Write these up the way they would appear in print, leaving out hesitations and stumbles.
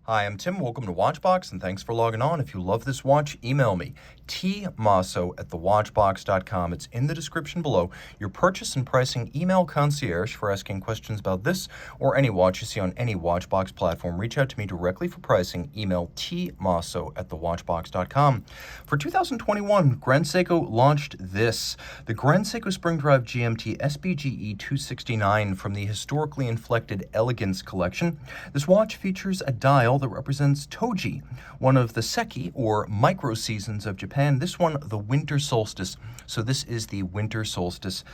Hi, I'm Tim. Welcome to Watchbox, and thanks for logging on. If you love this watch, email me, tmasso@thewatchbox.com. It's in the description below. Your purchase and pricing email concierge for asking questions about this or any watch you see on any Watchbox platform. Reach out to me directly for pricing. Email tmasso@thewatchbox.com. For 2021, Grand Seiko launched this, the Grand Seiko Spring Drive GMT SBGE 269 from the historically inflected Elegance collection. This watch features a dial that represents Toji, one of the Seki or micro seasons of Japan. This one, the winter solstice. So this is the winter solstice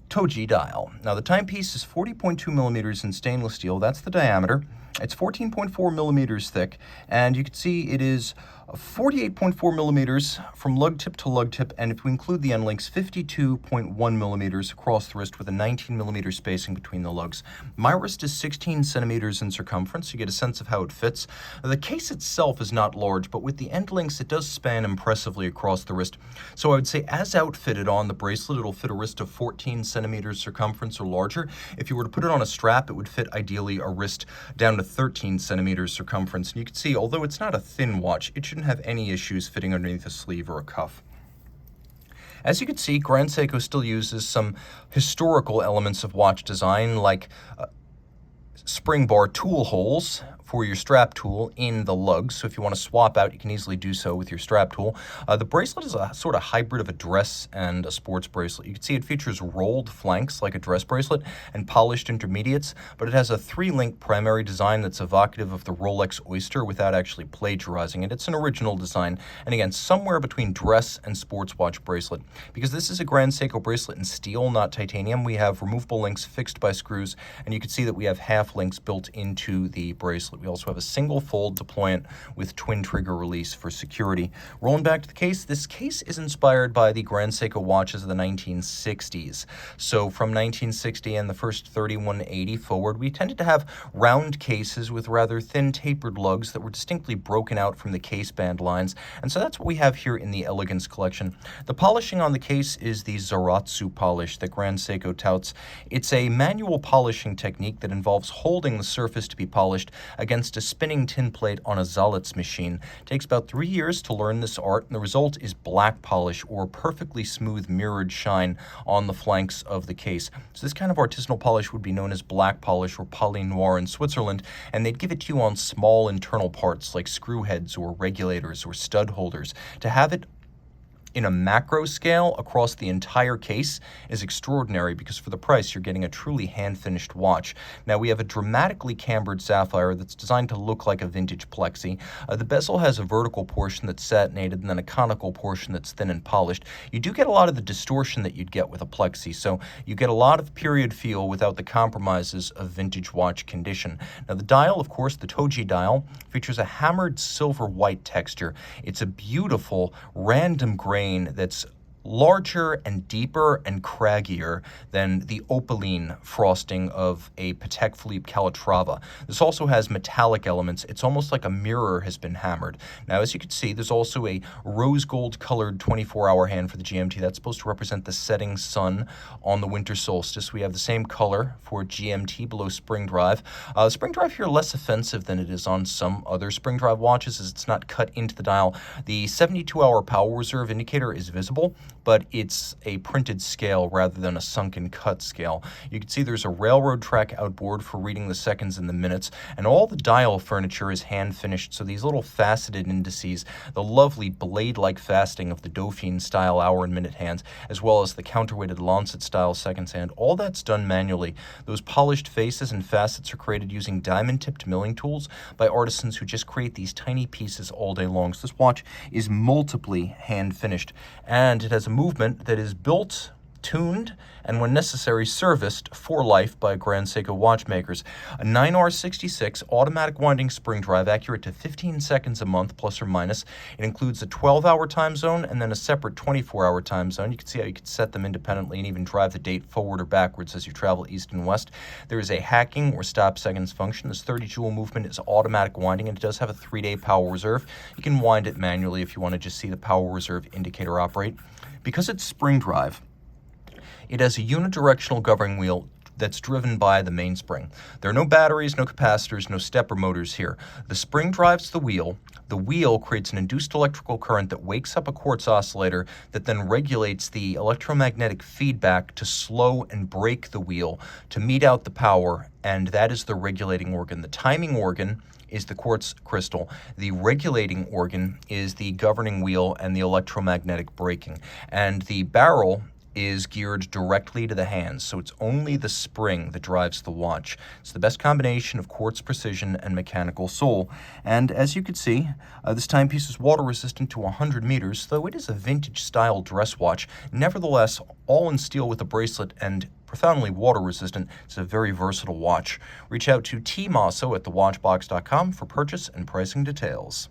Toji dial. Now the timepiece is 40.2 millimeters in stainless steel. That's the diameter. It's 14.4 millimeters thick, and you can see it is 48.4 millimeters from lug tip to lug tip, and if we include the end links, 52.1 millimeters across the wrist with a 19 millimeter spacing between the lugs. My wrist is 16 centimeters in circumference. You get a sense of how it fits. The case itself is not large, but with the end links, it does span impressively across the wrist. So I would say as outfitted on the bracelet, it'll fit a wrist of 14 centimeters circumference or larger. If you were to put it on a strap, it would fit ideally a wrist down to 13 centimeters circumference. And you can see, although it's not a thin watch, it shouldn't have any issues fitting underneath a sleeve or a cuff. As you can see, Grand Seiko still uses some historical elements of watch design, like spring bar tool holes for your strap tool in the lugs. So if you want to swap out, you can easily do so with your strap tool. The bracelet is a sort of hybrid of a dress and a sports bracelet. You can see it features rolled flanks like a dress bracelet and polished intermediates, but it has a 3-link primary design that's evocative of the Rolex Oyster without actually plagiarizing it. It's an original design, and again, somewhere between dress and sports watch bracelet. Because this is a Grand Seiko bracelet in steel, not titanium, we have removable links fixed by screws, and you can see that we have half links built into the bracelet. We also have a single fold deployant with twin trigger release for security. Rolling back to the case, this case is inspired by the Grand Seiko watches of the 1960s. So from 1960 and the first 3180 forward, we tended to have round cases with rather thin tapered lugs that were distinctly broken out from the case band lines. And so that's what we have here in the Elegance collection. The polishing on the case is the Zaratsu polish that Grand Seiko touts. It's a manual polishing technique that involves holding the surface to be polished against a spinning tin plate on a Zalitz machine. It takes about 3 years to learn this art, and the result is black polish or perfectly smooth mirrored shine on the flanks of the case. So this kind of artisanal polish would be known as black polish or poly noir in Switzerland, and they'd give it to you on small internal parts like screw heads or regulators or stud holders. To have it in a macro scale across the entire case is extraordinary, because for the price you're getting a truly hand-finished watch. Now we have a dramatically cambered sapphire that's designed to look like a vintage plexi. The bezel has a vertical portion that's satinated and then a conical portion that's thin and polished. You do get a lot of the distortion that you'd get with a plexi, so you get a lot of period feel without the compromises of vintage watch condition. Now the dial, of course, the Toji dial, features a hammered silver white texture. It's a beautiful random grain that's larger and deeper and craggier than the opaline frosting of a Patek Philippe Calatrava. This also has metallic elements. It's almost like a mirror has been hammered. Now, as you can see, there's also a rose gold colored 24-hour hand for the GMT. That's supposed to represent the setting sun on the winter solstice. We have the same color for GMT below Spring Drive. Spring Drive here less offensive than it is on some other Spring Drive watches, as it's not cut into the dial. The 72-hour power reserve indicator is visible, but it's a printed scale rather than a sunken cut scale. You can see there's a railroad track outboard for reading the seconds and the minutes, and all the dial furniture is hand finished, so these little faceted indices, the lovely blade-like faceting of the Dauphine style hour and minute hands, as well as the counterweighted Lancet style seconds hand, all that's done manually. Those polished faces and facets are created using diamond-tipped milling tools by artisans who just create these tiny pieces all day long. So this watch is multiply hand finished, and it has a movement that is built, tuned, and when necessary serviced for life by Grand Seiko watchmakers. A 9R66 automatic winding spring drive, accurate to 15 seconds a month plus or minus. It includes a 12-hour time zone and then a separate 24-hour time zone. You can see how you can set them independently and even drive the date forward or backwards as you travel east and west. There is a hacking or stop seconds function. This 30-jewel movement is automatic winding, and it does have a 3-day power reserve. You can wind it manually if you want to just see the power reserve indicator operate. Because it's spring drive, it has a unidirectional governing wheel that's driven by the mainspring. There are no batteries, no capacitors, no stepper motors here. The spring drives the wheel. The wheel creates an induced electrical current that wakes up a quartz oscillator that then regulates the electromagnetic feedback to slow and brake the wheel to mete out the power, and that is the regulating organ. The timing organ is the quartz crystal. The regulating organ is the governing wheel and the electromagnetic braking. And the barrel is geared directly to the hands, so it's only the spring that drives the watch. It's the best combination of quartz precision and mechanical soul. And as you can see, this timepiece is water resistant to 100 meters, though it is a vintage style dress watch. Nevertheless, all in steel with a bracelet and profoundly water resistant. It's a very versatile watch. Reach out to T. Masso at thewatchbox.com for purchase and pricing details.